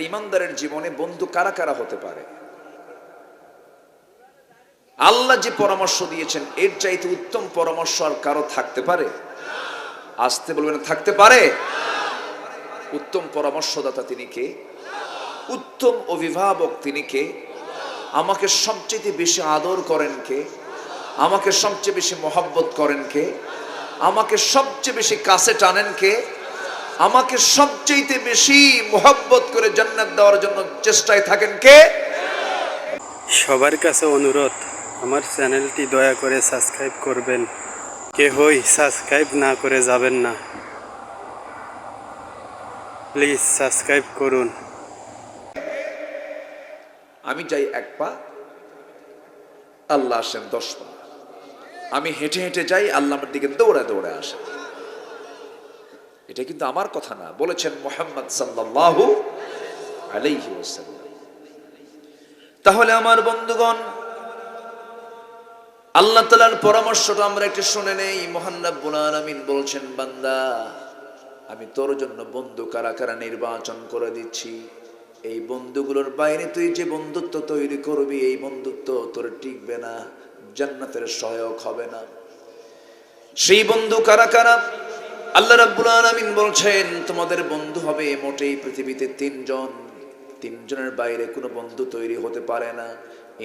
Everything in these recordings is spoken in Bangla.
একটা ইমানদারের জীবনে বন্ধু কারা কারা হতে পারে? আল্লাহ যে পরামর্শ দিয়েছেন এর চাইতে উত্তম পরামর্শ আর কারো থাকতে পারে? আসতে বলবেন, থাকতে পারে? উত্তম পরামর্শদাতা তিনি কে? উত্তম অভিভাবক তিনি কে? আমাকে সবচেয়ে বেশি আদর করেন কে? আমাকে সবচেয়ে বেশি মহব্বত করেন কে? আমাকে সবচেয়ে বেশি কাছে টানেন কে? আমাকে সবচেয়ে বেশি মহব্বত করে জান্নাত দেওয়ার জন্য চেষ্টায় থাকেন কে? সবার কাছে অনুরোধ, আমার চ্যানেলটি দয়া করে সাবস্ক্রাইব করবেন। কেহই সাবস্ক্রাইব না করে যাবেন না, প্লিজ সাবস্ক্রাইব করুন। আমি যাই 1 পা, আল্লাহ আসেন 10 পা। আমি হেঁটে হেঁটে যাই, আল্লাহ আমার দিকে দৌড়ে দৌড়ে আসে। এটা কিন্তু আমার কথা না, বলেছেন মুহাম্মদ সাল্লাল্লাহু আলাইহি ওয়াসাল্লাম। তাহলে আমার বন্ধুগণ, আল্লাহ তাআলার পরামর্শটা আমরা একটু শুনে নেই। মহান রব্বুল আলামিন বলছেন, বান্দা আমি তোর জন্য বন্ধু কারা কারা নির্বাচন করে দিচ্ছি। এই বন্ধুগুলোর বাইরে তুই যে বন্ধুত্ব তৈরি করবি, এই বন্ধুত্ব তোর টিকবে না, জান্নাতের সহায়ক হবে না। সেই বন্ধু কারা কারা? আল্লাহ রাব্বুল আলামিন বলছেন, তোমাদের বন্ধু হবে মোটেই পৃথিবীতে 3 জন। 3 জনের বাইরে কোনো বন্ধু তৈরি হতে পারে না।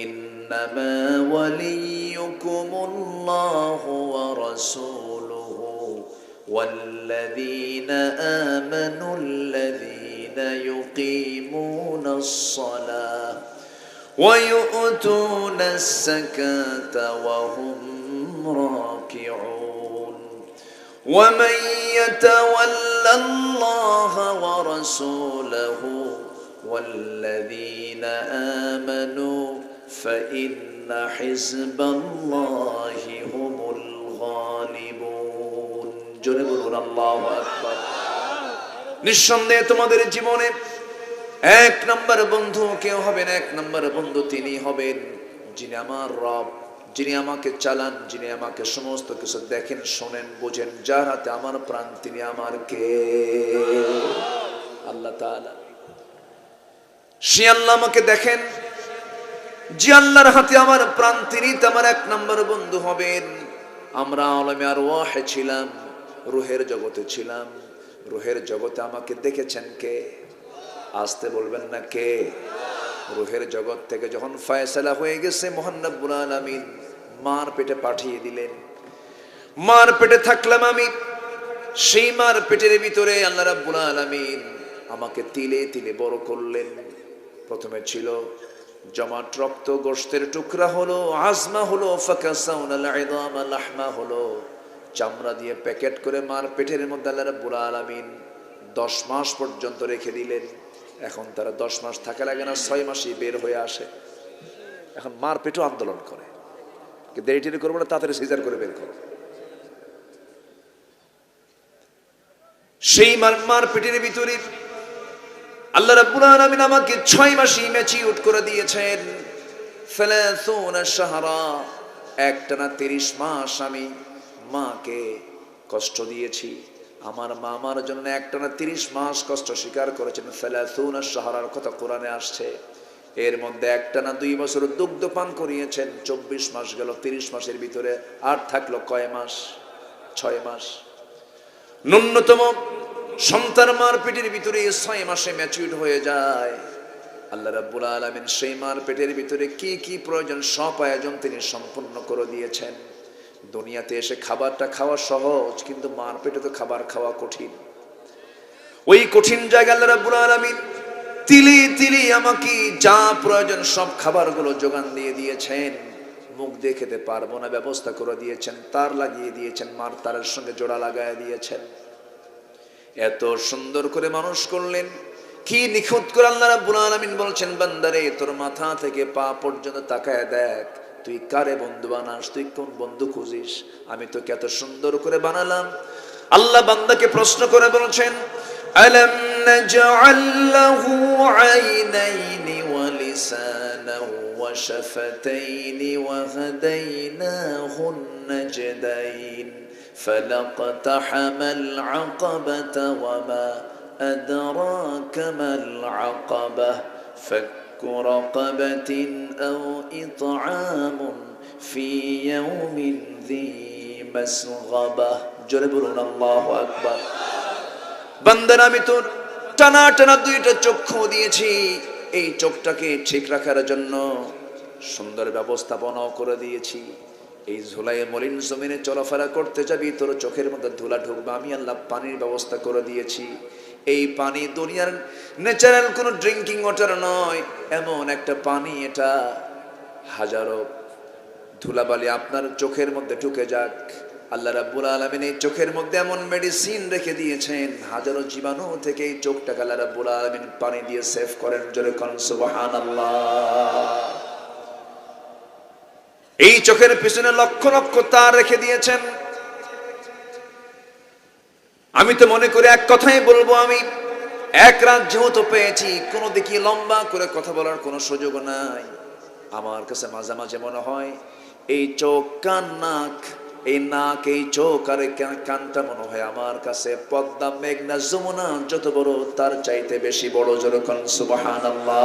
ইন্নামা ওয়ালিয়ুকুমুল্লাহু ওয়া রাসূলুহু ওয়াল্লাযীনা আমানুল্লাযীনা ইউকিমুনাস সালাহ ওয়া ইউতুনাস যাকাতা ওয়া হুম রাকিউন। ومن يتول الله ورسوله والذين آمنوا فإن حزب الله هم الغالبون। জোরে বলুন আল্লাহু আকবার। নিঃসন্দেহে তোমাদের জীবনে 1 নম্বর বন্ধু কেউ হবেন। 1 নম্বর বন্ধু তিনি হবেন যিনি আমার রব, যিনি আমাকে চালান, যিনি আমাকে সমস্ত কিছু দেখেন, শোনেন, বোঝেন, যার হাতে আমার প্রাণ তিনি আমার কে? আল্লাহ তাআলা। সে আল্লাহ আমাকে দেখেন, যে আল্লাহর হাতে আমার প্রাণ তিনি তো আমার 1 নম্বর বন্ধু হবেন। আমরা আলমে আরওয়াহে ছিলাম, রূহের জগতে ছিলাম। রূহের জগতে আমাকে দেখেছেন কে? আসতে বলবেন না কে? রূহের জগৎ থেকে যখন ফয়সালা হয়ে গেছে, মহান রব্বুল আলামিন মার পেটে পাঠিয়ে দিলেন। মার পেটে থাকলাম আমি। সেই মার পেটের ভিতরে আল্লাহ রাব্বুল আলামিন আমাকে তিলে তিলে বড় করলেন। প্রথমে ছিল জমাট রক্ত, গোশতের টুকরা হলো, আজমা হলো, ফাকাসাউনাল ইদামা লাহমা হলো, চামড়া দিয়ে প্যাকেট করে মার পেটের মধ্যে আল্লাহ রাব্বুল আলামিন 10 মাস পর্যন্ত রেখে দিলেন। এখন তারা 10 মাস থাকা লাগে না, 6 মাসেই বের হয়ে আসে। এখন মার পেটও আন্দোলন করে, দেরি টেরি করবো না, তাড়াতাড়ি সিজার করে বের করো। সেই মার পেটের ভিতরে আল্লাহ রাব্বুল আলামিন আমাকে 6 মাসই ম্যাচিউর করে দিয়েছেন। 30 শাহরা, একটানা 30 মাস আমি মাকে কষ্ট দিয়েছি। আমার মা আমার জন্য একটানা 30 মাস কষ্ট স্বীকার করেছেন। 30 শাহরার কথা কোরআনে আসছে। এর মধ্যে একটানা 2 বছর দুগ্ধ পান করিয়েছেন। 24 মাস গেল, 30 মাসের ভিতরে আর থাকলো কয় মাস? 6 মাস। ন্যূনতম সন্তান মার পেটের ভিতরে 6 মাসে ম্যাচিউর হয়ে যায়। আল্লাহ রাব্বুল আলামিন সেই মার পেটের ভিতরে কি কি প্রয়োজন সব আয়োজন তিনি সম্পূর্ণ করে দিয়েছেন। দুনিয়াতে এসে খাবারটা খাওয়া সহজ, কিন্তু মার পেটে তো খাবার খাওয়া কঠিন। ওই কঠিন জায়গায় আল্লাহ রাব্বুল আলামিন তিলি তিলি আমাকে যা প্রয়োজন সব খাবারগুলো যোগান দিয়ে দিয়েছেন। মুখ দিয়ে খেতে পারবো না, ব্যবস্থা করে দিয়েছেন। তার লাগিয়ে দিয়েছেন, মার তারের সঙ্গে জোড়া লাগায় দিয়েছেন। এত সুন্দর করে মানুষ করলেন, কি নিখুঁত করে আল্লাহ রাব্বুল আলামিন বলছেন, বান্দারে তোর মাথা থেকে পা পর্যন্ত তাকায় দেখ, তুই কারে বন্ধু বানাস, তুই কোন বন্ধু খুঁজিস? আমি তোকে এত সুন্দর করে বানালাম। আল্লাহ বান্দাকে প্রশ্ন করে বলছেন, আলাম নাজআল লাহু আইনাইনি ওয়া লিসানাহু ওয়া শাফাতাইনি ওয়া হাদাইনাহুন নাজদাইন ফালাকতাহামাল আকাবাতা ওয়া মা أدراك ما العقبة فك رقبة أو إطعام في يوم ذي مسغبة জোরে বলুন আল্লাহু আকবার। বান্দার আমি তোর টানা টানা দুইটা চক্ষু দিয়েছি, এই চোখটাকে ঠিক রাখার জন্য সুন্দর ব্যবস্থাপনাও করে দিয়েছি। এই ঝুলায় মলিন জমিনে চলাফেরা করতে যাবি, তোর চোখের মধ্যে ধুলা ঢুকবে, আমি আল্লাহ পানির ব্যবস্থা করে দিয়েছি। এই পানি দুনিয়ার ন্যাচারাল কোনো ড্রিঙ্কিং ওয়াটার নয়, এমন একটা পানি, এটা হাজারো ধুলাবালি আপনার চোখের মধ্যে ঢুকে যাক, আল্লাহ রাব্বুল আলামিন এই চোখের মধ্যে এমন মেডিসিন রেখে দিয়েছেন, হাজারো জীবাণু থেকে এই চোখটাকে আল্লাহ রাব্বুল আলামিন পানি দিয়ে সেভ করেন। জোরে কোন সুবহানাল্লাহ। এই চোখের পিছনে লক্ষ লক্ষ তার রেখে দিয়েছেন। আমি তো মনে করি এক কথাই বলবো, আমি এক রাত যেহেতু পেয়েছি, কোনো দিকে লম্বা করে কথা বলার কোনো সুযোগ নাই। আমার কাছে মাঝে মাঝে মনে হয় এই চোখ কান নাক, এই নাক এই চোখ আর এই কানটা মনে হয় আমার কাছে পদ্মা মেঘনা যমুনা যত বড় তার চাইতে বেশি বড়। যেরকম সুবহানাল্লাহ।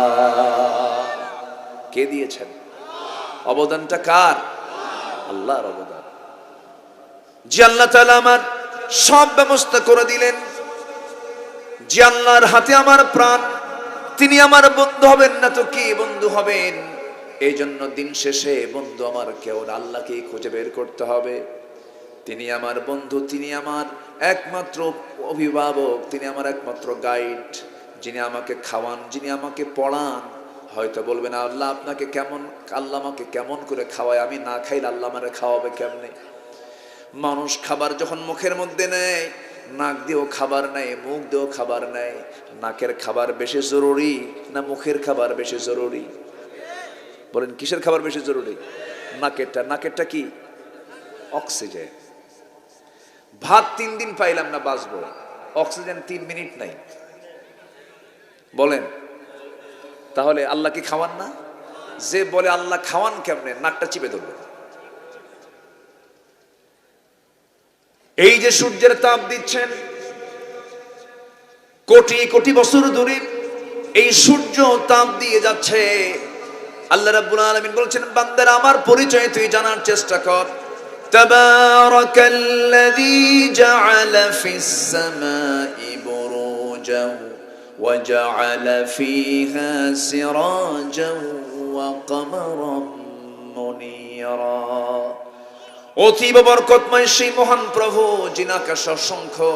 কে দিয়েছেন? অবদানটা কার? আল্লাহর অবদান। যে আল্লাহ তাআলা আমার সব ব্যবস্থা করে দিলেন, যে আল্লাহর হাতে আমার প্রাণ, তিনি আমার বন্ধু হবেন না তো কি বন্ধু হবেন? এই জন্য দিন শেষে বন্ধু আমার কেউ না, আল্লাহকেই খুঁজে বের করতে হবে। তিনি আমার বন্ধু, তিনি আমার একমাত্র অভিভাবক, তিনি আমার একমাত্র গাইড, যিনি আমাকে খাওয়ান, যিনি আমাকে পড়ান। হয়তো বলবেন আল্লাহ আপনাকে কেমন, আল্লাহ আমাকে কেমন করে খাওয়ায়, আমি না খাইলে আল্লাহ আমারে খাওয়াবে কেমনে? মানুষ খাবার যখন মুখের মধ্যে নেয়, নাক দিয়েও খাবার নেয়, মুখ দিয়েও খাবার নেয়। নাকের খাবার বেশি জরুরি না মুখের খাবার বেশি জরুরি? বলেন কিসের খাবার বেশি জরুরি? নাকেরটা। নাকেরটা কি? অক্সিজেন। ভাত 3 দিন পাইলাম না বাঁচবো, অক্সিজেন 3 মিনিট নাই। বলেন তাহলে আল্লাহ কি খাওয়ান না? যে বলে আল্লাহ খাওয়ান কেমনে, নাকটা চিপে ধরবে। এই যে সূর্যের তাপ দিচ্ছেন কোটি কোটি বছর ধরে, এই সূর্য তাপ দিয়ে যাচ্ছে। আল্লাহ রাব্বুল আলামিন বলছেন বান্দারা আমার পরিচয় তুই জানার চেষ্টা কর। তাবারাকাল্লাযী জাআলা ফিস সামাই বুরুজান ওয়া জাআলা ফীহা সিরাজান ওয়া কমারান মুনীরা। অতীব বরকতময় সেই মহান প্রভু, যিনি আকাশে অসংখ্য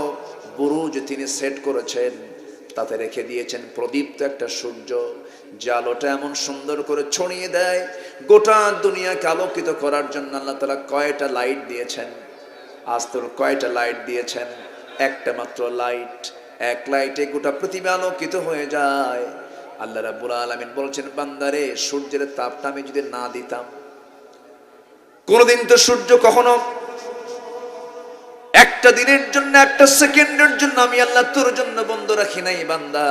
বুরুজ তিনি সেট করেছেন, তাতে রেখে দিয়েছেন প্রদীপ্ত একটা সূর্য, যে আলোটা এমন সুন্দর করে ছড়িয়ে দেয় গোটা দুনিয়াকে আলোকিত করার জন্য। আল্লাহ তাআলা কয়টা লাইট দিয়েছেন? আজ তোর কয়টা লাইট দিয়েছেন? একটা মাত্র লাইট, এক লাইটে গোটা পৃথিবী আলোকিত হয়ে যায়। আল্লাহ রাব্বুল আলামিন বলছেন বান্দারে, সূর্যের তাপটা আমি যদি না দিতাম, কোনদিন তো সূর্য কখনো একটা দিনের জন্য, একটা সেকেন্ডের জন্য আমি আল্লাহ তোর জন্য বন্ধ রাখি নাই। বান্দা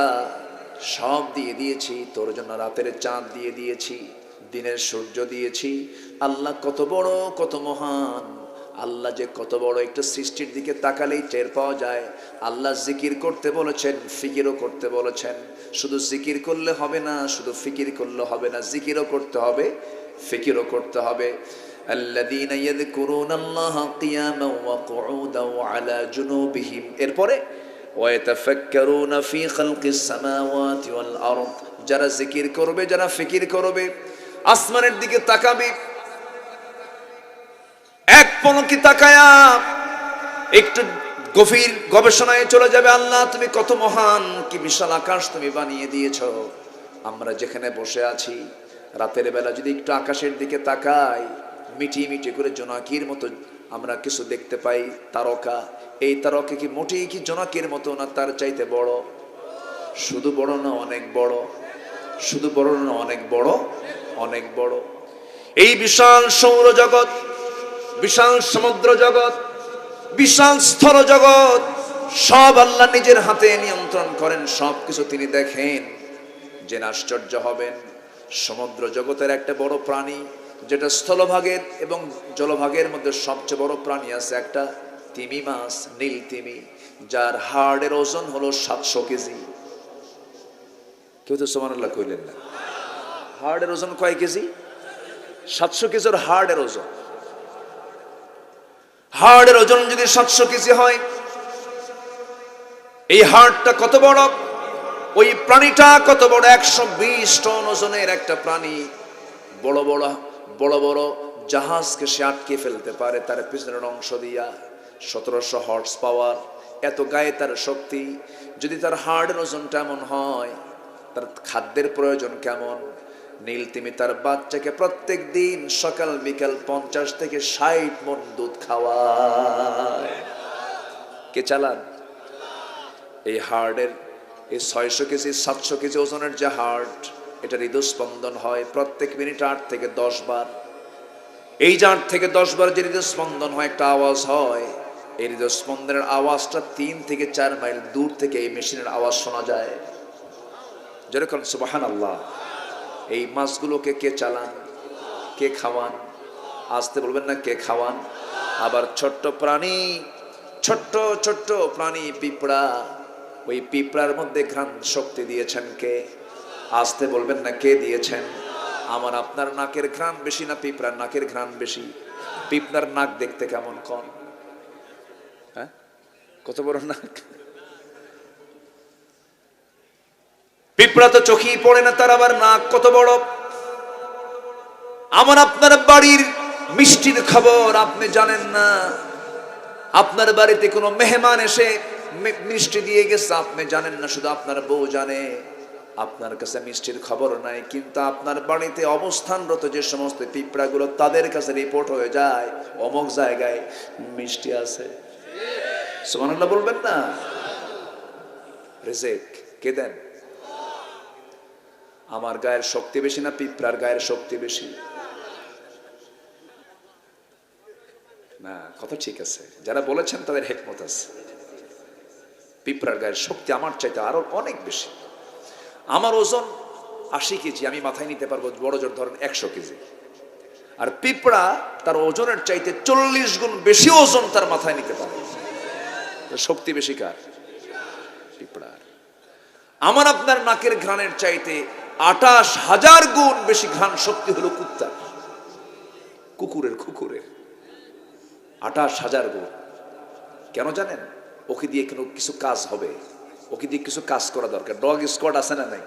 সব দিয়ে দিয়েছি তোর জন্য, রাতের চাঁদ দিয়ে দিয়েছি, দিনের সূর্য দিয়েছি। আল্লাহ কত বড়, কত মহান, আল্লাহ যে কত বড়, একটা সৃষ্টির দিকে তাকালেই টের পাওয়া যায়। আল্লাহ জিকির করতে বলেছেন, ফিকিরও করতে বলেছেন। শুধু জিকির করলে হবে না, শুধু ফিকির করলে হবে না, জিকিরও করতে হবে, ফিকিরও করতে হবে। الذين يذكرون الله قياما وقعودا وعلى جنوبهم, এরপরে ويتفكرون في خلق السماوات والارض, যারা জিকির করবে, যারা ফিকির করবে, আসমানের দিকে তাকাবে, এক পলকে তাকায়া একটু গভীর গবেষণায় চলে যাবে। আল্লাহ তুমি কত মহান, কি বিশাল আকাশ তুমি বানিয়ে দিয়েছো। আমরা যেখানে বসে আছি, রাতের বেলা যদি একটু আকাশের দিকে তাকাই, মিটি মিটি করে জোনাকির মতো আমরা কিছু দেখতে পাই, তারকা। এই তারকা কি মোটেই কি জোনাকির মতো না, তার চাইতে বড়? শুধু বড় না, অনেক বড়। শুধু বড় না, অনেক বড়, অনেক বড়। এই বিশাল সৌর জগৎ, বিশাল সমুদ্র জগৎ, বিশাল স্থল জগৎ, সব আল্লাহ নিজের হাতে নিয়ন্ত্রণ করেন, সব কিছু তিনি দেখেন। জেনে আশ্চর্য হবেন, সমুদ্র জগতের একটা বড় প্রাণী, যেটা স্থলভাগের এবং জলভাগের মধ্যে সবচেয়ে বড় প্রাণী আছে, একটা তিমি মাছ, নীল তিমি। যার হার্টের ওজন হলো 700 কেজি। কেউ তো সুবহানাল্লাহ কইলেন না। হার্টের ওজন কয় কেজি? 700 কেজির হার্টের ওজন। হার্টের ওজন যদি 700 কেজি হয়, এই হার্টটা কত বড়, ওই প্রাণীটা কত বড়, 120 টন ওজনের একটা প্রাণী। বড় বড় বড় বড় জাহাজকে সে আটকে ফেলতে পারে তার পিছনের অংশ দিয়া। 1700 হর্স পাওয়ার, এত গায়ে তার শক্তি। যদি তার হার্টের ওজনটা এমন হয়, তার খাদ্যের প্রয়োজন কেমন? নীল তিমি তার বাচ্চাকে প্রত্যেক দিন সকাল বিকাল 50 থেকে 60 মণ দুধ খাওয়ায়। কে চালান? এই হার্টের এই 600 কেজি 700 কেজি ওজনের যে হার্ট, এটা হৃদস্পন্দন হয় প্রত্যেক মিনিটে 8 থেকে 10 বার। এই যে 8 থেকে 10 বার যে হৃদস্পন্দন হয়, একটা আওয়াজ হয়, এই হৃদস্পন্দনের আওয়াজটা 3 থেকে 4 মাইল দূর থেকে এই মেশিনের আওয়াজ শোনা যায়। যেরকম সুবহানাল্লাহ। এই মাছগুলোকে কে চালান? কে খাওয়ান? আসতে বলবেন না, কে খাওয়ান? আবার ছোট্ট প্রাণী, ছোট্ট ছোট্ট প্রাণী পিঁপড়া, ওই পিঁপড়ার মধ্যে ঘ্রাণ শক্তি দিয়েছেন কে? আসতে বলবেন না, কে দিয়েছেন? আমার আপনার নাকের ঘ্রাণ বেশি না পিঁপড়ার নাকের ঘ্রাণ বেশি? পিঁপড়ার নাক দেখতে কেমন কন? হ্যাঁ, কত বড় নাক! পিঁপড়া তো চোখেই পড়ে না, তার আবার নাক কত বড়! আমার আপনার বাড়ির মিষ্টির খবর আপনি জানেন না। আপনার বাড়িতে কোনো মেহমান এসে মিষ্টি দিয়ে গেছে, আপনি জানেন না, শুধু আপনার বউ জানে। আপনার কাছে মিষ্টির খবর নাই, কিন্তু আপনার বাড়িতে অবস্থানরত যে সমস্ত পিঁপড়াগুলো, তাদের কাছে রিপোর্ট হয়ে যায় অমুক জায়গায় মিষ্টি আছে। সুবহানাল্লাহ বলবেন না? রিজিক কে দেন? আমার গায়ের শক্তি বেশি না পিঁপড়ার গায়ের শক্তি বেশি? না, কথা ঠিক আছে, যারা বলেছেন তাদের হিকমত আছে। পিঁপড়ার গায়ের শক্তি আমার চাইতে আরো অনেক বেশি। আমার ওজন 80 কেজি, আমি মাথায় নিতে পারবো বড় জোর ধরেন 100 কেজি। আর পিঁপড়া তার ওজনের চাইতে 40 গুণ বেশি ওজন তার মাথায় নিতে পারে। শক্তি বেশি কার? পিঁপড়ার। আমার আপনার নাকের ঘ্রাণের চাইতে 28,000 গুণ বেশি ঘ্রাণ শক্তি হলো কুত্তার, কুকুরের 28,000 গুণ। কেন জানেন? ওকে দিয়ে কিছু কাজ হবে, ওকে দিয়ে কিছু কাজ করা দরকার। ডগ স্কোয়াড আছে না নাই?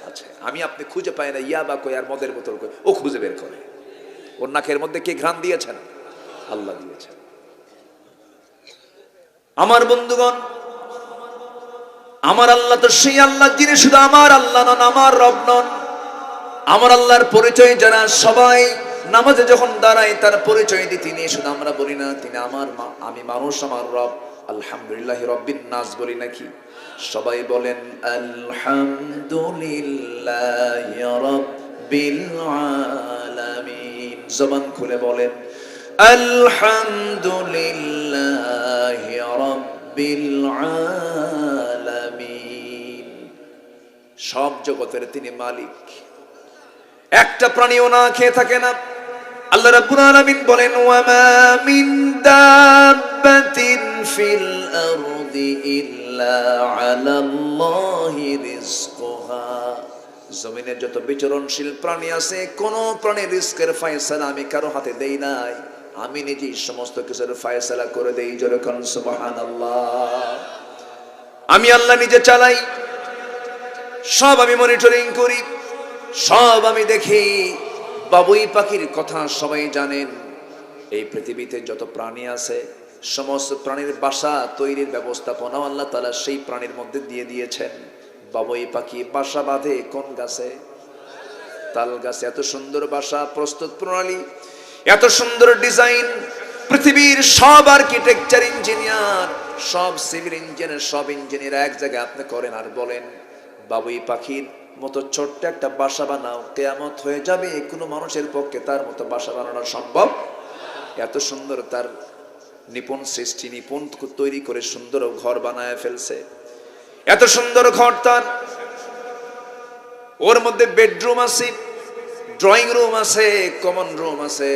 আচ্ছা, আমি আপনি খুঁজে পাই না ইয়াবা কই আর মদের বোতল কই, ও খুঁজে বের করে। ওর নাকের মধ্যে কে ঘ্রাণ দিয়েছেন? আল্লাহ দিয়েছেন। আমার বন্ধুগণ, আমার আল্লাহ তো সেই আল্লাহ যিনি শুধু আমার আল্লাহ নন, আমার রব নন। আমার আল্লাহর পরিচয় যারা সবাই নামাজে যখন দাঁড়ায় তার পরিচয় দিই তিনি, শুধু আমরা বলি না তিনি আমার আমি মানুষ, আমার রব। আলহামদুলিল্লাহ রব্বিন নাস বলি নাকি? সবাই বলেন আলহামদুলিল্লাহ রব্বিল আলামিন। জবান খুলে বলেন আলহামদুলিল্লাহ রব্বিল আলামিন। সব জগতের তিনি মালিক। একটা প্রাণীও না খেয়ে থাকে না। আল্লাহ রাব্বুল আলামিন বলেন ওয়ামা মিন দাব্বাতিন ফিল আরদি ইল্লা আলাল্লাহি রিজকুহা। জমিনে যত বিচরণশীল প্রাণী আছে, কোন প্রাণীর রিজকের ফয়সালা আমি কারো হাতে দেই নাই, আমি নিজেই সমস্ত কিছুর ফয়সালা করে দেই। জোরে কোন সুবহানাল্লাহ। আমি আল্লাহ নিজে চালাই, সব আমি মনিটরিং করি, সব আমি দেখি। বাবুই পাখির কথা সবাই জানেন। এই পৃথিবীতে যত প্রাণী আছে, সমস্ত প্রাণীর বাসা তৈরির ব্যবস্থাপনা আল্লাহ তাআলা সেই প্রাণীর মধ্যে দিয়ে দিয়েছেন। বাবুই পাখি বাসা বাঁধে কোন গাছে? তাল গাছে। এত সুন্দর বাসা প্রস্তুত প্রণালী, এত সুন্দর ডিজাইন। পৃথিবীর সব আর্কিটেকচার ইঞ্জিনিয়ার, সব সিভিল ইঞ্জিনিয়ার, সব ইঞ্জিনিয়ার এক জায়গায় আপনি করেন আর বলেন বাবুই পাখির মতো ছোট্ট একটা বাসা বানাও, কিয়ামত হয়ে যাবে, কোনো মানুষের পক্ষে তার মতো বাসা বানানো সম্ভব? এত সুন্দর তার নিপুণ সৃষ্টি, নিপুণ তৈরি করে সুন্দর ঘর বানায় ফেলছে। এত সুন্দর ঘর তার, ওর মধ্যে বেডরুম আছে, ড্রয়িং রুম আছে, কমন রুম আছে।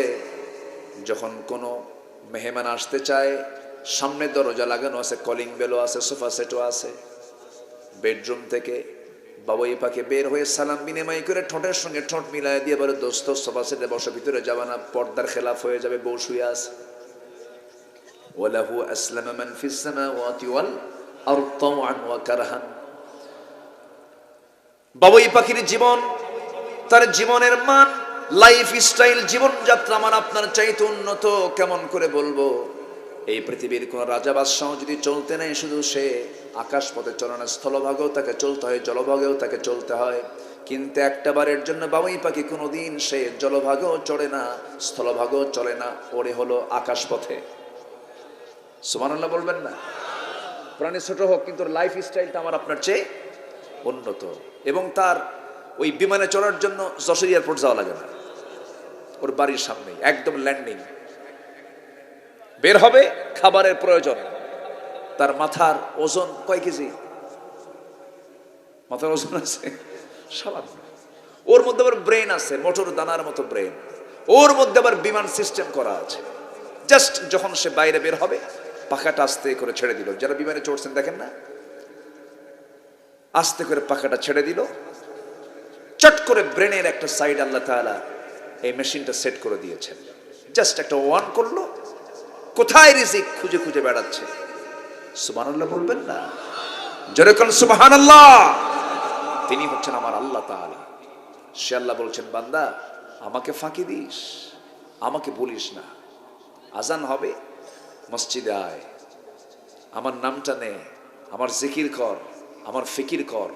যখন কোনো মেহমান আসতে চায় সামনে দরজা লাগানো আছে, কলিং বেলও আছে, সোফা সেটও আছে। বেডরুম থেকে বাবুই পাখি বের হয়ে সালাম বিনিময় করে ঠোঁটের সঙ্গে ঠোঁট মিলায় দিয়ে বলে, দোস্ত সোফা সেটে বসে, ভিতরে যাবা না, পর্দার খেলাফ হয়ে যাবে, বউ শুয়ে আছে। ওয়ালাহু আসলামা মান ফিস সামাওয়াতি ওয়াল আরদ তাওআন ওয়া কারহান। বাবুই পাখির জীবন, তার জীবনের মান, লাইফ স্টাইল, জীবনযাত্রা আমার আপনার চাইতে উন্নত কেমন করে বলবো? এই পৃথিবীর কোন রাজা বাদশাহ যদি চলতে নেই, শুধু সে আকাশ পথে চলে না, স্থলভাগেও তাকে চলতে হয়, জলভাগেও তাকে চলতে হয়। কিন্তু একটা বারের জন্য বাবুই পাখি কোনোদিন সে জলভাগেও চড়ে না, স্থলভাগেও চলে না, ওরে হলো আকাশ পথে। সুবহানাল্লাহ বলবেন না? প্রাণী ছোট হোক, কিন্তু লাইফ স্টাইলটা আমার আপনার চেয়ে উন্নত। এবং তার ওই বিমানে চড়ার জন্য যশোর এয়ারপোর্ট যাওয়া লাগে না, ওর বাড়ির সামনে একদম ল্যান্ডিং। বের হবে, খাবারের প্রয়োজন। তার মাথার ওজন কয় কেজি? মাথার ওজন আছে সামান্য। ওর মধ্যে আবার ব্রেন আছে, মোটর দানার মতো ব্রেন। ওর মধ্যে আবার বিমান সিস্টেম করা আছে। জাস্ট যখন সে বাইরে বের হবে, পাখাটা আস্তে করে ছেড়ে দিল। যারা বিমানে চড়ছেন দেখেন না, আস্তে করে পাখাটা ছেড়ে দিল, চট করে ব্রেনের একটা সাইড আল্লাহ তাআলা এই মেশিনটা সেট করে দিয়েছেন। জাস্ট একটা ওয়ান করলো, কোথায় রিজিক খুঁজে খুঁজে বেড়াচ্ছে। সুবহানাল্লাহ বলবেন না? জোরে কোন সুবহানাল্লাহ। তিনি হচ্ছেন আমার আল্লাহ তাআলা। সে আল্লাহ বলছেন, বান্দা আমাকে ফাঁকি দিস, আমাকে বলিস না। আজান হবে, মসজিদে আয়, আমার নামটা নে, আমার জিকির কর, আমার ফিকির কর,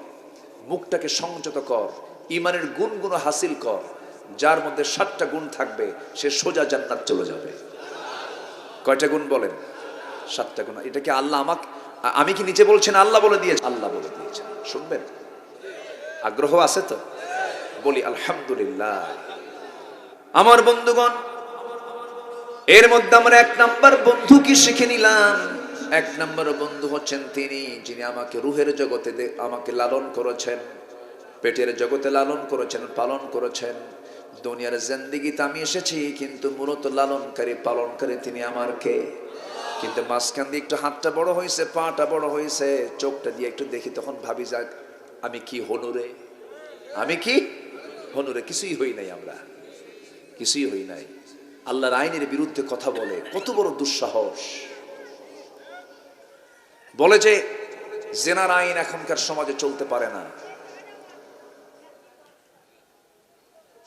মুখটাকে সংযত কর, ইমানের গুণগুলো হাসিল কর। যার মধ্যে 7টা গুণ থাকবে, সে সোজা জান্নাত চলে যাবে। কয়টা গুণ বলেন? 7টা গুণ। এটা কি আল্লাহ আমি কি নিচে বলছেন, আল্লাহ বলে দিয়েছেন? আল্লাহ বলে দিয়েছেন। শুনবেন? আগ্রহ আছে তো? বলি আলহামদুলিল্লাহ। আমার বন্ধুগণ, এর মধ্যে আমরা 1 নাম্বার বন্ধু কি শিখে নিলাম? 1 নাম্বার বন্ধু হচ্ছেন তিনি, যিনি আমাকে রুহের জগতে আমাকে লালন করেছেন, পেটের জগতে লালন করেছেন, পালন করেছেন। দুনিয়ার জিন্দেগিতে আমি এসেছি, কিন্তু মূলত লালনকারী পালনকারী তিনি আমার কে? কিন্তু মাঝখান দিয়ে একটু হাতটা বড় হয়েছে, পাটা বড় হয়েছে, চোখটা দিয়ে একটু দেখি, তখন ভাবি, যাক আমি কি হনুরে, আমি কি হনুরে? কিছুই হই নাই, আমরা কিছুই হই নাই। আল্লাহর আইনের বিরুদ্ধে কথা বলে, কত বড় দুঃসাহস! বলে যে জেনার আইন এখনকার সমাজে চলতে পারে না,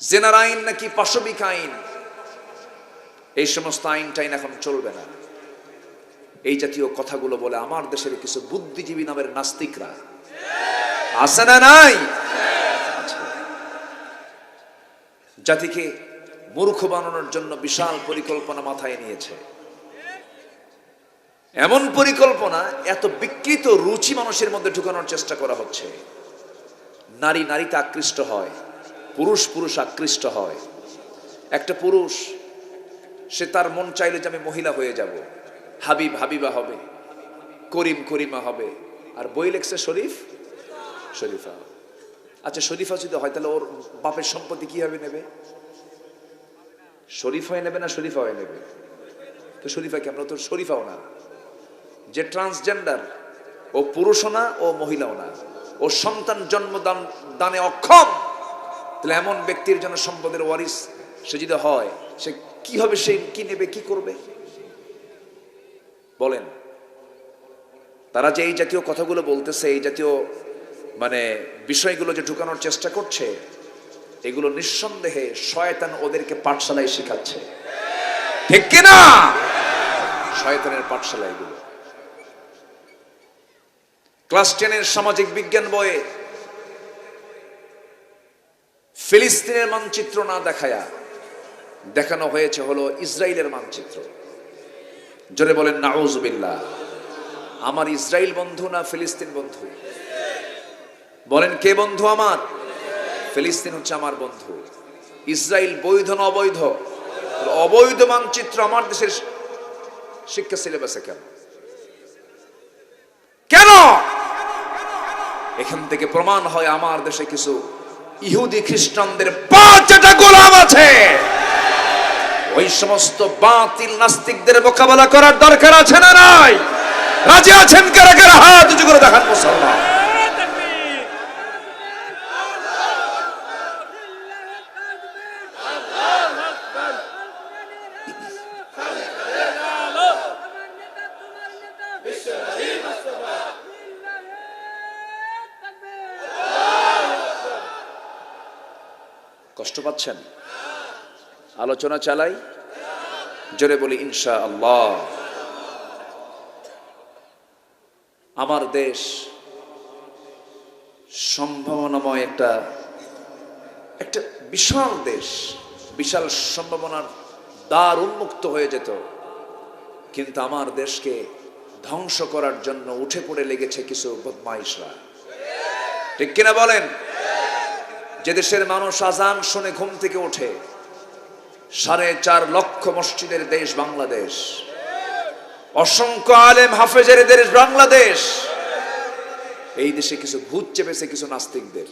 জেনার আইন নাকি পাশবিক আইন, এই সমস্ত আইন টাইন এখন চলবে না। এই জাতীয় কথাগুলো বলে আমার দেশের কিছু বুদ্ধিজীবী নামের নাস্তিকরা আছে না নাই? জাতিকে মূর্খ বানানোর জন্য বিশাল পরিকল্পনা মাথায় নিয়েছে। এমন পরিকল্পনা, এত বিকৃত রুচি মানুষের মধ্যে ঢুকানোর চেষ্টা করা হচ্ছে। নারী নারীতে আকৃষ্ট হয়, পুরুষ পুরুষ আকৃষ্ট হয়। একটা পুরুষ, সে তার মন চাইলে যে আমি মহিলা হয়ে যাব, হাবিব হাবিবা হবে, করিম করিমা হবে, আর বই লেখছে শরীফ শরীফা। আচ্ছা, শরীফা যদি হয়, তাহলে ওর বাপের সম্পত্তি কিভাবে নেবে? শরীফ হয়ে নেবে না শরীফা হয়ে নেবে? তো শরীফা কি? আমরা তো শরীফাও না। যে ট্রান্সজেন্ডার, ও পুরুষও না, ও মহিলাও না, ও সন্তান জন্মদান দানে অক্ষম। তাহলে এমন ব্যক্তির জন্য সম্পদের ওয়ারিস সে যদি হয়, সে কি হবে? সে কি নেবে, কি করবে বলেন? তারা যে এই জাতীয় কথাগুলো বলতেছে, এই জাতীয় বিষয়গুলো যে ঢুকানোর চেষ্টা করছে, এগুলো নিঃসন্দেহে শয়তান ওদেরকে পাঠশালায় শেখাচ্ছে, ঠিক কিনা? শয়তানের পাঠশালা এগুলো। ক্লাস 10-এর সামাজিক বিজ্ঞান বইয়ে ফিলিস্তিনের মানচিত্র না দেখায়া দেখানো হয়েছে হলো ইসরায়েলের মানচিত্র। জোরে বলেন নাউজুবিল্লাহ। আমার ইসরায়েল বন্ধু না ফিলিস্তিন বন্ধু? বলেন কে বন্ধু আমার? ফিলিস্তিন হচ্ছে আমার বন্ধু। ইসরায়েল বৈধ না অবৈধ? অবৈধ মানচিত্র আমার দেশের শিক্ষা সিলেবাসে কেন? কেন? এখান থেকে প্রমাণ হয় আমার দেশে কিছু ইহুদি খ্রিস্টানদের 5টা গোলাম আছে। ওই সমস্ত বাতিল নাস্তিকদের মোকাবেলা করার দরকার আছে না নাই? রাজি আছেন কারা কারা? হাত উঁচু করে দেখান মুসলমান। কষ্ট পাচ্ছেন? আলোচনা চালাই, জোরে বলি ইনশাআল্লাহ। আমার দেশ সম্ভাবনাময় একটা বিশাল দেশ, বিশাল সম্ভাবনার দ্বার উন্মুক্ত হয়ে যেত, কিন্তু আমার দেশকে ধ্বংস করার জন্য উঠে পড়ে লেগেছে কিছু বদমাইশরা। ঠিক কিনা বলেন? যে দেশের মানুষ আজান শুনে ঘুম থেকে ওঠে, 4.5 লক্ষ মসজিদের দেশ বাংলাদেশ, অসংখ্য আলেম হাফেজের দেশ বাংলাদেশ, এই দেশে কিছু ভূত চেপেছে কিছু নাস্তিকদের,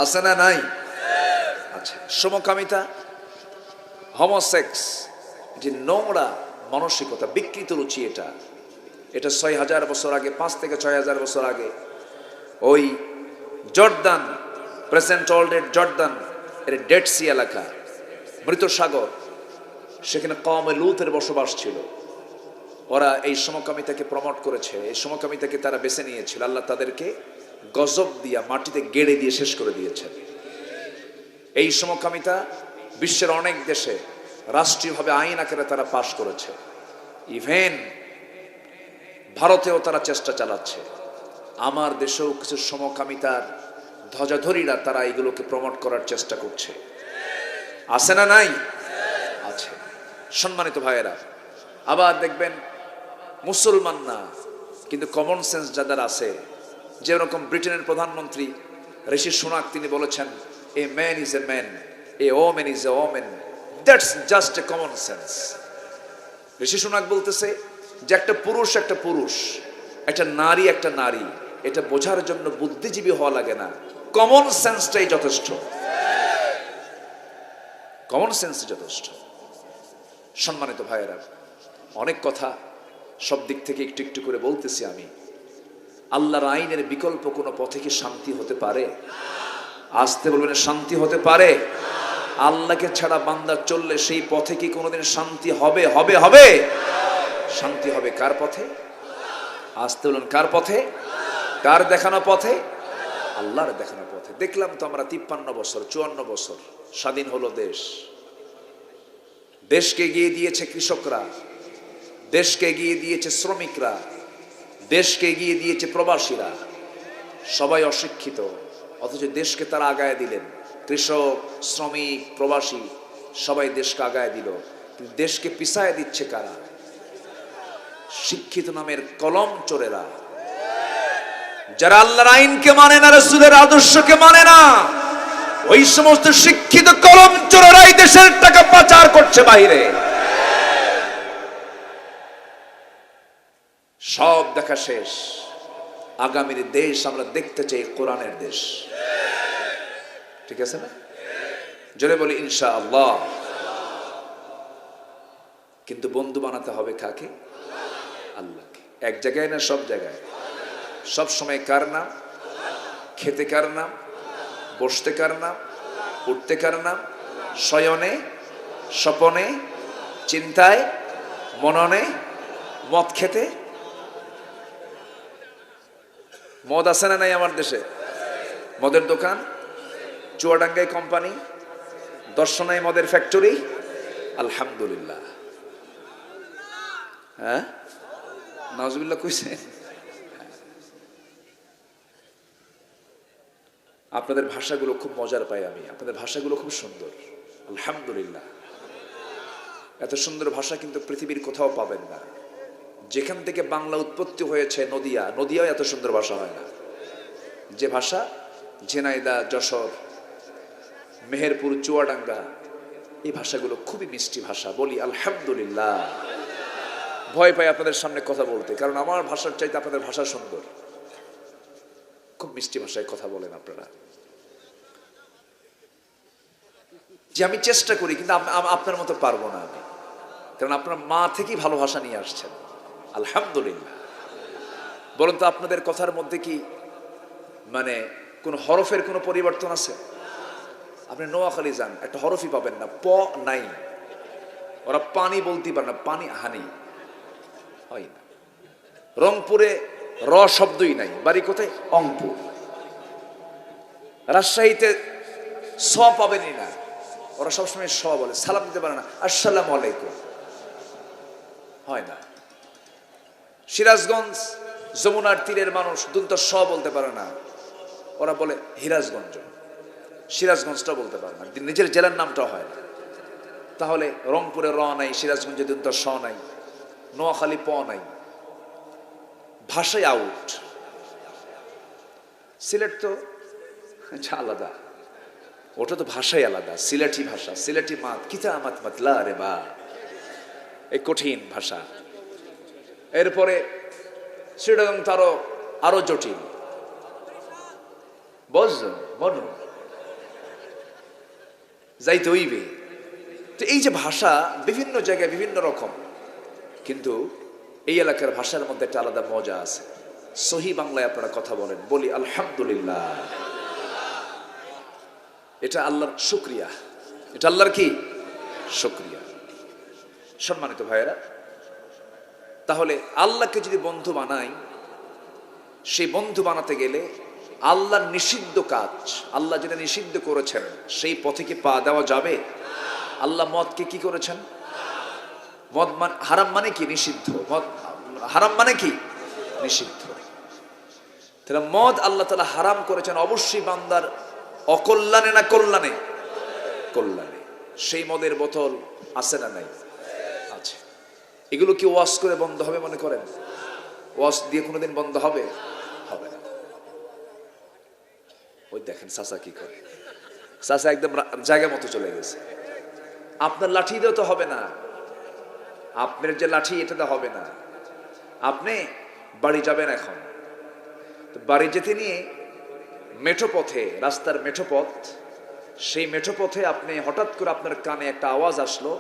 আছে না নাই? আচ্ছা, সমকামিতা, হোমোসেক্স, যে নোংরা মানসিকতা, বিকৃত রুচি, এটা 6,000 বছর আগে, 5 থেকে 6,000 বছর আগে ওই জর্দান, প্রেজেন্ট ওয়ার্ল্ডের জর্দান এর ডেড সি এলাকা, মৃত সাগর, সেখানে কওমে লূতের বসবাস ছিল। ওরা এই সমকামিতাকে প্রমোট করেছে, এই সমকামিতাকে তারা বেছে নিয়েছিল। আল্লাহ তাদেরকে গজব দিয়া মাটিতে গেড়ে দিয়ে শেষ করে দিয়েছেন। এই সমকামিতা বিশ্বের অনেক দেশে রাষ্ট্রীয়ভাবে আইন আকারে তারা পাশ করেছে। ইভেন ভারতেও তারা চেষ্টা চালাচ্ছে। আমার দেশেও কিছু সমকামিতার ধ্বজাধরীরা তারা এগুলোকে প্রমোট করার চেষ্টা করছে, আছে না নাই? আছে। সম্মানিত ভাইয়েরা, আবার দেখবেন মুসলমান না কিন্তু কমন সেন্স যাদের আছে, যেরকম ব্রিটেনের প্রধানমন্ত্রী ঋষি সুনাক, তিনি বলেছেন a man is a man, A women is a women, that's just a common sense. Rishi Sunak বলতেছে যে একটা পুরুষ একটা পুরুষ, একটা নারী একটা নারী, এটা বোঝার জন্য বুদ্ধিজীবী হওয়া লাগে না, কমন সেন্সটাই যথেষ্ট, কমন সেন্স যথেষ্ট। সম্মানিত ভাইয়েরা, অনেক কথা সব দিক থেকে একটু একটু করে বলতেছি আমি। আল্লাহর আইনের বিকল্প কোনো পথে কি শান্তি হতে পারে? আসতে বলবেন, শান্তি হতে পারে? আল্লাহকে ছাড়া বান্দা চললে সেই পথে কি কোনোদিন শান্তি হবে? হবে হবে শান্তি হবে কার পথে? আসতে বলুন, কার পথে? কার দেখানো পথে? আল্লাহর দেখানো পথে। দেখলাম তো আমরা 53 বছর 54 বছর স্বাধীন হলো দেশ, দেশকে এগিয়ে দিয়েছে কৃষকরা, দেশকে এগিয়ে দিয়েছে শ্রমিকরা, দেশকে এগিয়ে দিয়েছে প্রবাসীরা, সবাই অশিক্ষিত, অথচ দেশকে তারা আগায় দিলেন। কৃষক, শ্রমিক, প্রবাসী সবাই দেশকে আগায় দিল, কিন্তু দেশকে পিছায় দিচ্ছে কারা? শিক্ষিত নামের কলম চোরেরা, যারা আল্লাহর আইনকে মানে না, রাসূলের আদর্শকে মানে না, ওই সমস্ত শিক্ষিত কলম চোরেরাই দেশের টাকা পাচার করছে বাইরে। সব দেখা শেষ, আগামীর দেশ আমরা দেখতে চাই কোরআনের দেশ, ঠিক আছে না? জোরে বলি ইনশাআল্লাহ। কিন্তু বন্ধু বানাতে হবে কাকে? আল্লাহকে। এক জায়গায় না সব জায়গায়? সব সময় কার নাম? খেতে কার নাম? বসতে কার নাম? উঠতে কার নাম? শয়নে, স্বপনে, চিন্তায়, মননে, মদ খেতে। মদ আছে না নাই আমার দেশে? মদের দোকান, চুয়াডাঙ্গায় কোম্পানি, দর্শনায় মদের ফ্যাক্টরি, আলহামদুলিল্লাহ। হ্যাঁ, নাউজুবিল্লাহ কইছে। আপনাদের ভাষাগুলো খুব মজার পাই আমি, আপনাদের ভাষাগুলো খুব সুন্দর, আলহামদুলিল্লাহ। এত সুন্দর ভাষা কিন্তু পৃথিবীর কোথাও পাবেন না। যেখান থেকে বাংলা উৎপত্তি হয়েছে, নদিয়াও এত সুন্দর ভাষা হয় না। যে ভাষা ঝিনাইদহ, যশোর, মেহেরপুর, চুয়াডাঙ্গা, এই ভাষাগুলো খুবই মিষ্টি ভাষা। বলি আলহামদুলিল্লাহ। ভয় পাই আপনাদের সামনে কথা বলতে, কারণ আমার ভাষার চাইতে আপনাদের ভাষা সুন্দর, খুব মিষ্টি ভাষায় কথা বলেন আপনারা। যে আমি চেষ্টা করি, কিন্তু আপনার মতো পারবো না আমি, কারণ আপনার মা থেকেই ভালোবাসা নিয়ে আসছেন। আলহামদুলিল্লাহ। বলুন তো, আপনাদের কথার মধ্যে কি মানে কোন হরফের কোনো পরিবর্তন আছে? আপনি নোয়াখালী যান, একটা হরফই পাবেন না, প নাই। ওরা পানি বলতে পারে না, পানি হানি হয় না। রংপুরে র শব্দই নাই, বাড়ি কোথায়? অংপুর। রাজশাহীতে স পাবেনই না, ওরা সবসময় স বলে। সালাম দিতে পারে না, আসসালামু আলাইকুম হয় না। সিরাজগঞ্জ যমুনার তীরের মানুষ দুন্ত স বলতে পারে না, ওরা বলে হিরাজগঞ্জ। সিরাজগঞ্জটা বলতে পারে না, নিজের জেলার নামটা হয় না। তাহলে রংপুরে র নাই, সিরাজগঞ্জে দুন্ত স নাই, নোয়াখালী প নাই, ভাষায় আউট। সিলেট তো আলাদা, ওটা তো ভাষাই আলাদা, সিলেটি ভাষা, সিলেটি মাত কিতা মাত মাতলা রে বা, এই কঠিন ভাষা। এরপরে শ্রীডং তারও আরো জটিল, বুঝলেন? বলো যাইতে হইবে। তো এই যে ভাষা বিভিন্ন জায়গায় বিভিন্ন রকম, কিন্তু এই এলাকার ভাষার মধ্যে একটা আলাদা মজা আছে। সহি বাংলায় আপনারা কথা বলেন, বলি আলহামদুলিল্লাহ। এটা আল্লাহর শুকরিয়া, এটা আল্লাহর কি শুকরিয়া। সম্মানিত ভাইয়েরা, তাহলে আল্লাহকে যদি বন্ধু বানাই, সেই বন্ধু বানাতে গেলে আল্লাহর নিষিদ্ধ কাজ, আল্লাহ যেটা নিষিদ্ধ করেছেন সেই পথে কি পা দেওয়া যাবে? আল্লাহ মদকে কি করেছেন? মদ হারাম মানে কি? নিষিদ্ধ। মদ হারাম মানে কি? নিষিদ্ধ। তাহলে মদ আল্লাহ তাআলা হারাম করেছেন, অবশ্যই বান্দার অকল্যাণে না কল্যাণে? কল্যাণে। সেই মদের বোতল আছে না নাই? আছে। এগুলো কি ওয়াশ করে বন্ধ হবে মনে করেন? ওয়াশ দিয়ে কোনোদিন বন্ধ হবে? হবে না। ওই দেখেন চাচা কি করে, চাচা একদম জায়গা মতো চলে গেছে। আপনার লাঠি দিয়েও তো হবে না, আপনার যে লাঠি এটাতে হবে না। আপনি বাড়ি যাবেন এখন, তো বাড়ি যেতে নিয়ে মেঠো পথে, রাস্তার মেঠো পথ, সেই মেঠো পথে আপনি হঠাৎ করে আপনার কানে একটা আওয়াজ আসলো,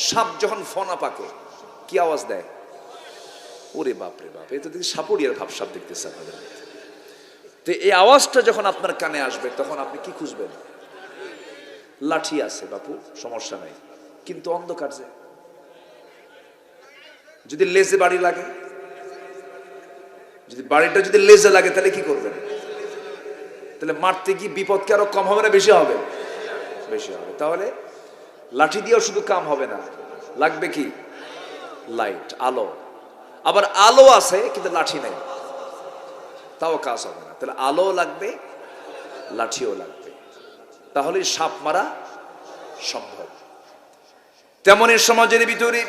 সাপ যখন ফনা পাকে কি আওয়াজ দেয়? ওরে বাপ রে বাপ, এ তো দেখি সাপুড়িয়ার ভাব সাপ দেখতেছে আপনাদের। তো এই আওয়াজটা যখন আপনার কানে আসবে, তখন আপনি কি খুঁজবেন? লাঠি আছে বাপু, সমস্যা নাই, কিন্তু অন্ধকার যে। যদি লেজে বাড়ি লাগে, যদি বাড়িটা যদি লেজে লাগে, তাহলে কি করবেন? তাহলে মারতে কি বিপদ কি আরো কম হবে না বেশি হবে? বেশি হবে। তাহলে লাঠি দিয়েও শুধু কাম হবে না, লাগবে কি? লাইট, আলো। আবার আলো আছে কিন্তু লাঠি নাই, তাও কাজ হবে না। তাহলে আলো লাগবে, লাঠিও লাগবে, তাহলে সাপ মারা সম্ভব। তেমনি সমাজের ভিতরে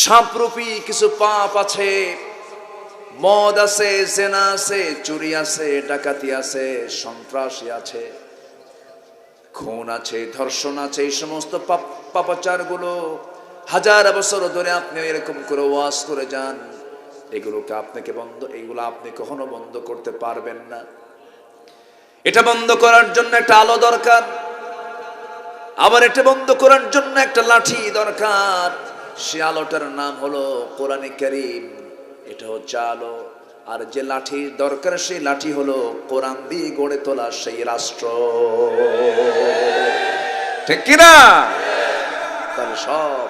সাপরূপী কিছু পাপ আছে। মদ আছে, জেনা আছে, চুরি আছে, ডাকাতি আছে, সন্ত্রাসী আছে, খুন আছে, ধর্ষণ আছে। এই সমস্ত পাপাচার গুলো হাজার বছর ধরে আপনি এরকম করে ওয়াজ করে যান, এগুলোকে এগুলো আপনি কখনো বন্ধ করতে পারবেন না। এটা বন্ধ করার জন্য একটা আলো দরকার, আবার এটা বন্ধ করার জন্য একটা লাঠি দরকার। সে আলোটার নাম হলো কোরআনে কারীম। এটা হচ্ছে আলো। আর যে লাঠির দরকার, সেই লাঠি হলো কোরআন দিয়ে গড়ে তোলা সেই রাষ্ট্র। ঠিক কিনা? তাহলে সব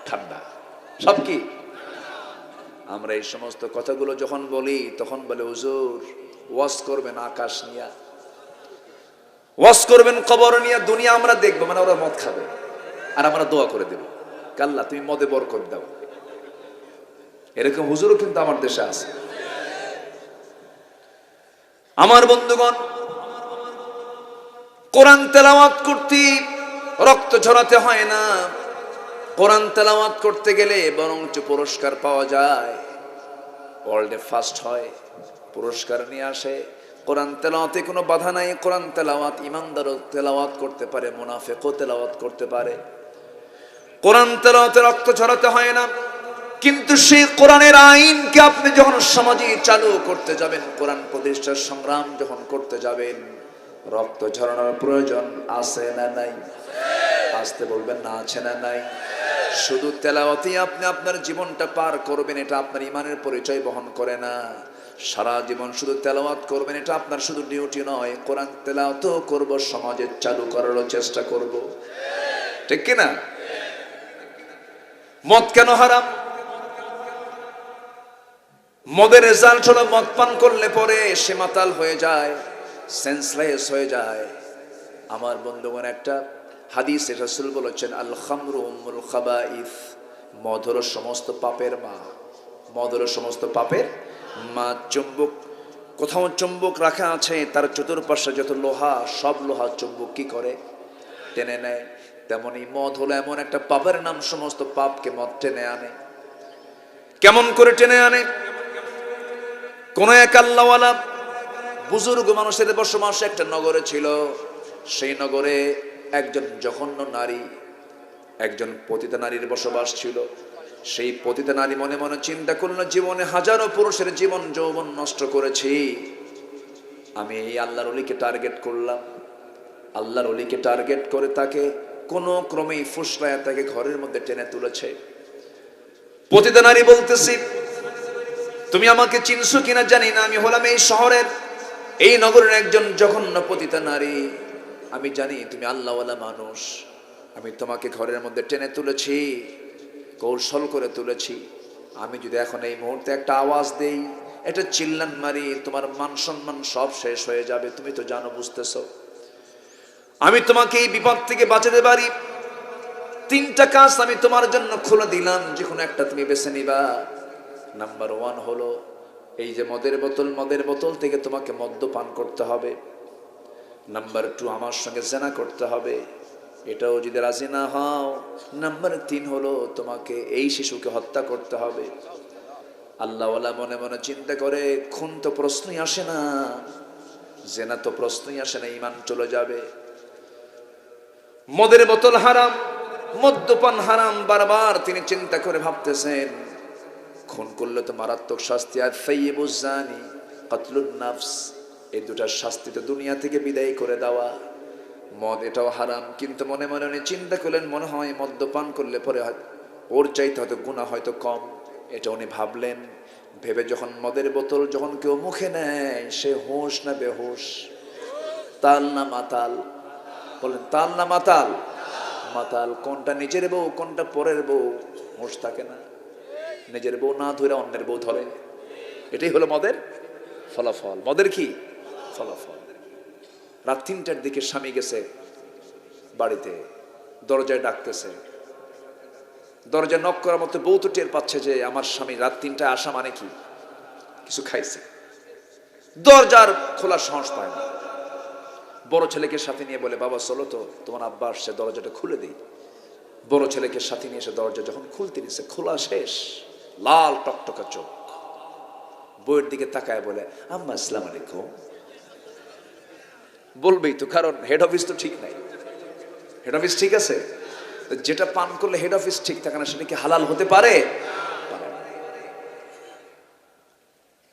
ঠান্ডা, সব কি? আমরা এই সমস্ত কথাগুলো যখন বলি, তখন বলে হুজুর ওয়াজ করবেন আকাশ নিয়া, ওয়াজ করবেন কবর নিয়া, দুনিয়া আমরা দেখবো। মানে ওরা মদ খাবে আর আমরা দোয়া করে দেব, আল্লাহ তুমি মদে বরকত দাও। এরকম হুজুরও কিন্তু আমার দেশে আছে। আমার বন্ধুগণ, কোরআন তেলাওয়াত করতে রক্ত ঝরাতে হয় না। কোরআন তেলাওয়াত করতে গেলে বরঞ্চ পুরস্কার পাওয়া যায়, ওয়ার্ল্ডে ফার্স্ট হয়, পুরস্কার নিয়ে আসে। কোরআন তেলাওয়াতে কোনো বাধা নাই। কোরআন তেলাওয়াত ইমানদারও তেলাওয়াত করতে পারে, মুনাফিকও তেলাওয়াত করতে পারে। কোরআন তেলাওয়াতে রক্ত ঝরাতে হয় না। কিন্তু সেই কোরআনের আইনকে আপনি যখন সমাজে চালু করতে যাবেন, কোরআন প্রতিষ্ঠার সংগ্রাম যখন করতে যাবেন, রক্ত ঝরানোর প্রয়োজন আছে না নাই? আসতে বলবেন না, আছে না নাই? শুধু তেলাওয়াতেই আপনি আপনার জীবনটা পার করবেন, এটা আপনার ইমানের পরিচয় বহন করে না। সারা জীবন শুধু তেলাওয়াত করবেন, এটা আপনার শুধু ডিউটি নয়। কোরআন তেলাওয়াতও করব, সমাজে চালু করারও চেষ্টা করব, ঠিক কিনা? মদ কেন হারাম? মদের রেজাল্ট হলো মদ পান করলে পরে সে মাতাল হয়ে যায়, সেন্সলেস হয়ে যায়। আমার বন্ধুগণ, একটা হাদিসে রাসূল বলেছেন, আল খামরু উম্মুল খাবাইস, মদ হলো সমস্ত পাপের মা। মদ হলো সমস্ত পাপের মা। চুম্বক, কোথাও চুম্বক রাখা আছে, তার চতুর্পাশে যত লোহা, সব লোহা চুম্বক কি করে? টেনে নেয়। তেমনি মদ হলো এমন একটা পাপের নাম, সমস্ত পাপকে মদ টেনে আনে। কেমন করে টেনে আনে? কোন এক আল্লাহওয়ালা বুজুর্গ মানুষের বসবাস একটা নগরে ছিল। সেই নগরে একজন জঘন্য নারী, একজন পতিতা নারীর বসবাস ছিল। সেই পতিতা নারী মনে মনে চিন্তা করলো, জীবনে হাজারো পুরুষের জীবন যৌবন নষ্ট করেছি, আমি এই আল্লাহর ওলিকে টার্গেট করলাম। আল্লাহর ওলিকে টার্গেট করে তাকে কোনো ক্রমেই ফুসলায় তাকে ঘরের মধ্যে টেনে তুলেছে। পতিতা নারী বলতেছি, তুমি আমাকে চিনছো কিনা জানি না, আমি হলাম এই শহরের, এই নগরের একজন জঘন্য পতিতা নারী। আমি জানি তুমি আল্লাহওয়ালা মানুষ। আমি তোমাকে ঘরের মধ্যে টেনে তুলেছি, কৌশল করে তুলেছি। আমি যদি এখন এই মুহূর্তে একটা আওয়াজ দেই, একটা চিল্লান মারি, তোমার মান সম্মান সব শেষ হয়ে যাবে। তুমি তো জানো, বুঝতেছো, আমি তোমাকে এই বিপদ থেকে বাঁচাতে পারি। 3টা কাজ আমি তোমার জন্য খুলে দিলাম, যে কোনো একটা তুমি বেছে নিবা। নাম্বার 1 হলো এই যে মদের বোতল থেকে তোমাকে মদ্যপান করতে হবে। নাম্বার 2, আমার সঙ্গে জেনা করতে হবে, এটাও যদি রাজি না হও। নাম্বার 3 হলো তোমাকে এই শিশুকে হত্যা করতে হবে। আল্লাহওয়ালা মনে মনে চিন্তা করে, খুন তো প্রশ্নই আসে না, জেনা তো প্রশ্নই আসে না, ঈমান চলে যাবে। মদের বোতল হারাম, মদ্যপান হারাম, বারবার তিনি চিন্তা করে ভাবতেছেন, খুন করলে তো মারাত্মক শাস্তি, আর সাইয়্যিবুজ জানি, কতলুন নাফস, এই দুটার শাস্তি তো দুনিয়া থেকে বিদায় করে দেওয়া। মদ এটাও হারাম, কিন্তু মনে মনে উনি চিন্তা করলেন, মনে হয় মদ্যপান করলে পরে ওর চাইতে হয়তো গুনাহ হয়তো কম, এটা উনি ভাবলেন। ভেবে যখন মদের বোতল যখন কেউ মুখে নেয়, সে হোশ না বেহুশ, তাল না মাতাল? বলেন, তাল না মাতাল? মাতাল। কোনটা নিজের বউ, কোনটা পরের বউ, হোশ থাকে না। নিজের বউ না ধরে অন্যের বউ ধরে, এটাই হলো মদের ফলাফল। মদের কি ফলাফল? রাত 3টার দিকে স্বামী গেছে বাড়িতে, দরজায় ডাকতেছে, দরজা নক করার মতো বউ তো টের পাচ্ছে যে আমার স্বামী রাত 3টায় আসা মানে কি কিছু খাইছে। দরজার খোলার সাহস পায় না। বড় ছেলেকে সাথে নিয়ে বলে, বাবা চলো তো, তোমার আব্বা আসছে, দরজাটা খুলে দিই। বড় ছেলেকে সাথে নিয়ে এসে দরজা যখন খুলতে নিছে, খোলা শেষ, লাল টকটকা চোখ, বউয়ের দিকে তাকায় বলে, আম্মা আসসালামু আলাইকুম। বলবেই তো, কারণ হেড অফিস তো ঠিক নাই। হেড অফিস ঠিক আছে, যেটা পান করলে হেড অফিস ঠিক থাকে না, সেটা কি হালাল হতে পারে?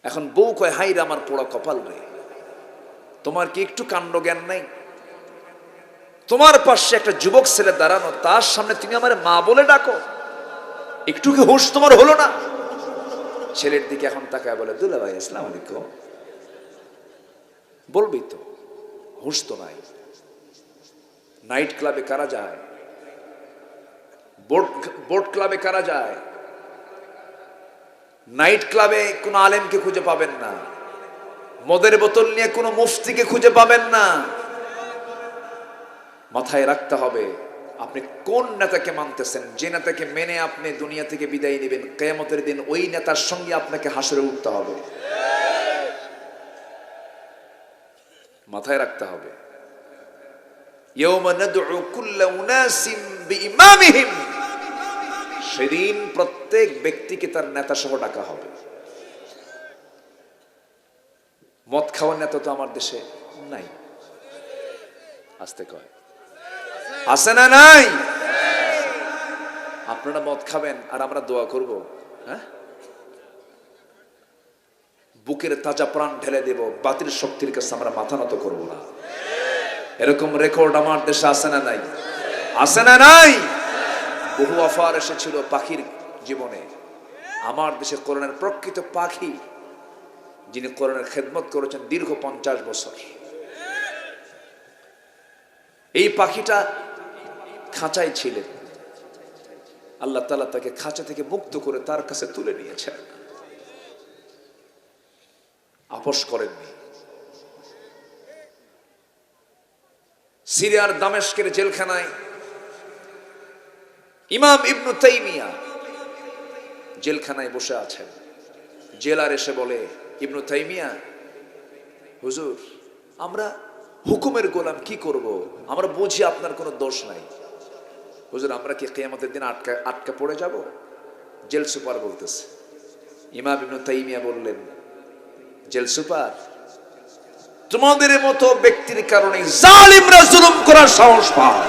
এখন বউ কয়, হাই রে আমার পোড়া কপাল রে, তোমার কি একটু কাণ্ড জ্ঞান নাই? তোমার পাশে একটা যুবক ছেলে দাঁড়ানো, তার সামনে তুমি আমার মা বলে ডাকো, একটু কি হুঁশ তোমার হলো না? ছেলের দিকে এখন তাকায় বলে, দুলা ভাই আসসালামু আলাইকুম। বলবি তো, হুঁশ তো নাই। নাইট ক্লাবে কারা যায়? বোর্ড ক্লাবে কারা যায়? নাইট ক্লাবে কোনো আলেমকে খুঁজে পাবেন না, মদের বোতল নিয়ে কোনো মুফতিকে খুঁজে পাবেন না। মাথায় রাখতে হবে, আপনি কোন নেতাকে মানতেছেন। যে নেতাকে মেনে আপনি দুনিয়া থেকে বিদায় নেবেন, কিয়ামতের দিন ওই নেতার সঙ্গে আপনাকে হাসরে উঠতে হবে। মাথায় রাখতে হবে, ইয়াওমা নাদউ কুল্লা উনাসিম বিইমামিহিম, সেদিন প্রত্যেক ব্যক্তিকে তার নেতা সহ ডাকা হবে। মদ খাওয়ার নেতা তো আমার দেশে নাই, আসতে কয়, আছে না নাই? আপনারা মদ খাবেন আর আমরা দোয়া করব? হ্যাঁ, বুকের তাজা প্রাণ ঢেলে দেব, বাতিল শক্তির কাছে আমরা মাথা নত করব না। এরকম রেকর্ড আমার দেশে আছে না নাই? আছে না নাই? বহু অফার এসেছিল পাখির জীবনে। আমার দেশে কোরআনের প্রকৃত পাখি যিনি কোরআনের খেদমত করেছেন দীর্ঘ 50 বছর, এই পাখিটা খাঁচায় ছিলেন। আল্লাহ তাআলা তাকে খাঁচা থেকে মুক্ত করে তার কাছে তুলে নিয়েছেন, আপোষ করেননি। সিরিয়ার দামেস্কের জেলখানায় ইমাম ইবনু তাইমিয়া জেলখানায় বসে আছেন। জেলার এসে বলে, ইবনু তাইমিয়া হুজুর, আমরা হুকুমের গোলাম, কি করব? আমরা বুঝি আপনার কোনো দোষ নাই। হুজুর, আমরা কি কিয়ামতের দিন আটকা পড়ে যাব? জেল সুপার বলতেছে। ইমাম ইবনু তাইমিয়া বললেন, জেল সুপার, তোমাদের মতো ব্যক্তির কারণে জালিমরা জুলুম করার সাহস পায়।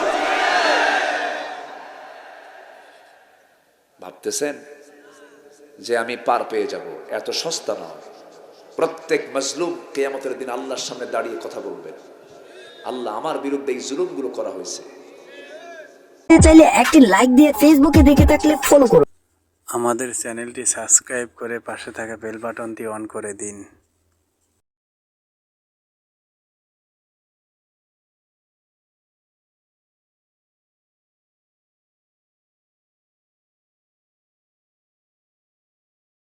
ভাবতেছেন যে আমি পার পেয়ে যাব? এত সস্তা নয়। প্রত্যেক মজলুম কিয়ামতের দিন আল্লাহর সামনে দাঁড়িয়ে কথা বলবেন, আল্লাহ, আমার বিরুদ্ধে এই জুলুমগুলো করা হয়েছে। চাইলে একটি লাইক দিয়ে ফেসবুকে দেখে থাকলে ফলো করুন। আমাদের চ্যানেলটি সাবস্ক্রাইব করে পাশে থাকা বেল বাটনটি অন করে দিন।